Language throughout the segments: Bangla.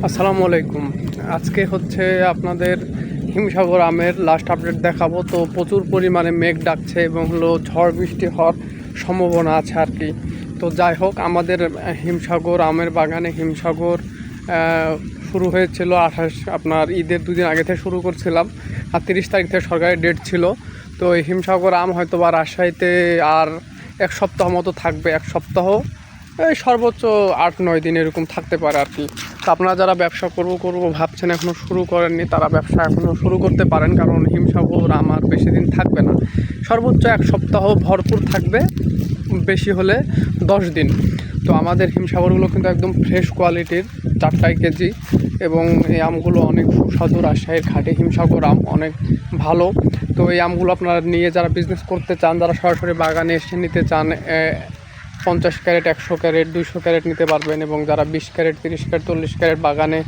আসসালামু আলাইকুম। আজকে হচ্ছে আপনাদের হিমসাগর আমের লাস্ট আপডেট দেখাবো। তো প্রচুর পরিমাণে মেঘ ডাকছে এবং হলো ঝড় বৃষ্টি হওয়ার সম্ভাবনা আছে আর কি। তো যাই হোক, আমাদের হিমসাগর আমের বাগানে হিমসাগর শুরু হয়েছিল আপনার ঈদের দুদিন আগে থেকে শুরু করছিলাম, আর 30 তারিখ থেকে সরকারি ডেট ছিল। তো এই হিমসাগর আম হয়তো বা রাজশাহীতে আর এক সপ্তাহ মতো থাকবে, এক সপ্তাহ এই সর্বোচ্চ 8-9 দিন এরকম থাকতে পারে আর কি। তো আপনারা যারা ব্যবসা করবো ভাবছেন, এখনও শুরু করেননি, তারা ব্যবসা এখনও শুরু করতে পারেন, কারণ হিমসাগর আমার বেশি দিন থাকবে না, সর্বোচ্চ এক সপ্তাহ ভরপুর থাকবে, বেশি হলে 10 দিন। তো আমাদের হিমসাগরগুলো কিন্তু একদম ফ্রেশ কোয়ালিটির, 4 কেজি, এবং এই আমগুলো অনেক সুস্বাদু। রাজশাহীর খাঁটি হিমসাগর আম অনেক ভালো। তো এই আমগুলো আপনারা নিয়ে যারা বিজনেস করতে চান, যারা সরাসরি বাগানে এসে নিতে চান, 50 ক্যারেট, 100 ক্যারেট, 200 ক্যারেট নিতে পারবেন, এবং যারা 20 ক্যারেট, 30 ক্যারেট, 40 ক্যারেট বাগানে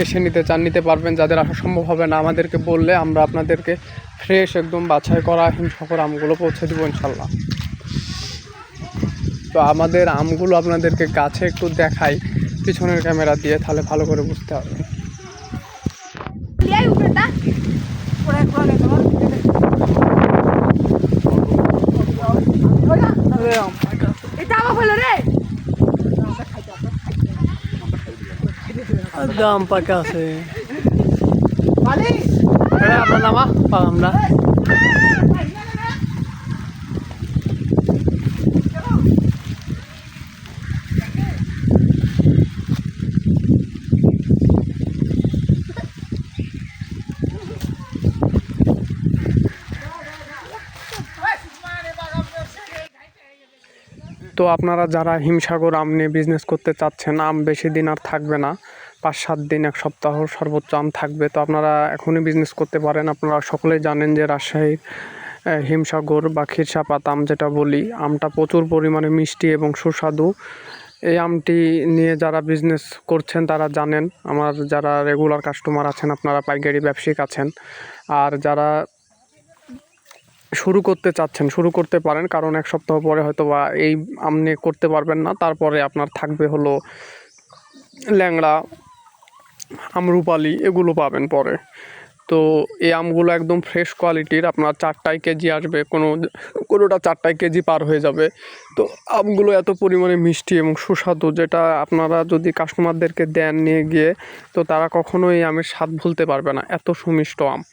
এসে নিতে চান নিতে পারবেন। যাদের আসা সম্ভব হবে না, আমাদেরকে বললে আমরা আপনাদেরকে ফ্রেশ একদম বাছাই করা হিমসাগর আমগুলো পৌঁছে দেবো ইনশাল্লাহ। তো আমাদের আমগুলো আপনাদেরকে গাছে একটু দেখাই পিছনের ক্যামেরা দিয়ে, তাহলে ভালো করে বুঝতে পারবেন। দাম পাকা আছে আপনার নামা পালাম না। তো আপনারা যারা হিমসাগর আম নিয়ে বিজনেস করতে চাচ্ছেন, আম বেশি দিন আর থাকবে না, 5-7 দিন, এক সপ্তাহ সর্বোচ্চ আম থাকবে। তো আপনারা এখনই বিজনেস করতে পারেন। আপনারা সকলেই জানেন যে রাজশাহীর হিমসাগর বা খিরসাপাত আম যেটা বলি, আমটা প্রচুর পরিমাণে মিষ্টি এবং সুস্বাদু। এই আমটি নিয়ে যারা বিজনেস করছেন তারা জানেন, আমার যারা রেগুলার কাস্টমার আছেন, আপনারা পাইকারি ব্যবসায়িক আছেন, আর যারা শুরু করতে চাচ্ছেন শুরু করতে পারেন, কারণ এক সপ্তাহ পরে হয়তো বা এই আম নিয়ে করতে পারবেন না। তারপরে আপনার থাকবে হলো ল্যাংড়া, আমরুপালি, এগুলো পাবেন পরে। তো এই আমগুলো একদম ফ্রেশ কোয়ালিটির, আপনার 4 কেজি আসবে, কোনোটা 4 কেজি পার হয়ে যাবে। তো আমগুলো এত পরিমাণে মিষ্টি এবং সুস্বাদু, যেটা আপনারা যদি কাস্টমারদেরকে দেন নিয়ে গিয়ে, তো তারা কখনোই এই আমের স্বাদ ভুলতে পারবে না, এত সুমিষ্ট আম।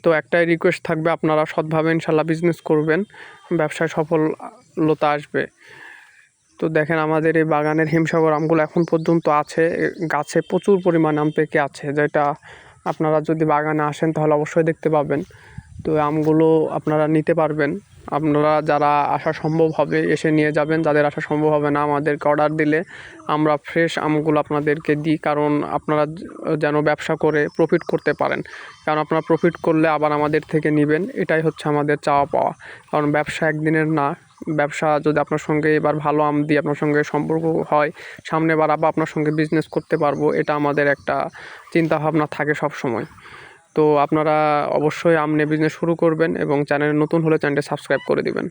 তো একটাই রিকোয়েস্ট থাকবে, আপনারা সৎভাবে ইনশাল্লাহ বিজনেস করবেন, ব্যবসায় সফলতা আসবে। তো দেখেন, আমাদের এই বাগানের হিমসাগর আমগুলো এখন পর্যন্ত আছে, গাছে প্রচুর পরিমাণ আম পেকে আছে, যেটা আপনারা যদি বাগানে আসেন তাহলে অবশ্যই দেখতে পাবেন। তো আমগুলো আপনারা নিতে পারবেন। আপনারা যারা আসা সম্ভব হবে এসে নিয়ে যাবেন, যাদের আসা সম্ভব হবে না আমাদেরকে অর্ডার দিলে আমরা ফ্রেশ আমগুলো আপনাদেরকে দিই, কারণ আপনারা যেন ব্যবসা করে প্রফিট করতে পারেন। কারণ আপনারা প্রফিট করলে আবার আমাদের থেকে নেবেন, এটাই হচ্ছে আমাদের চাওয়া পাওয়া। কারণ ব্যবসা একদিনের না, ব্যবসা যদি আপনার সঙ্গে এবার ভালো আম দিয়ে আপনার সঙ্গে সম্পর্ক হয়, সামনে বার আবার আপনার সঙ্গে বিজনেস করতে পারবো, এটা আমাদের একটা চিন্তাভাবনা থাকে সব সময়। তো আপনারা অবশ্যই আম নিয়ে বিজনেস শুরু করবেন, এবং চ্যানেলে নতুন হলে চ্যানেলটি সাবস্ক্রাইব করে দিবেন।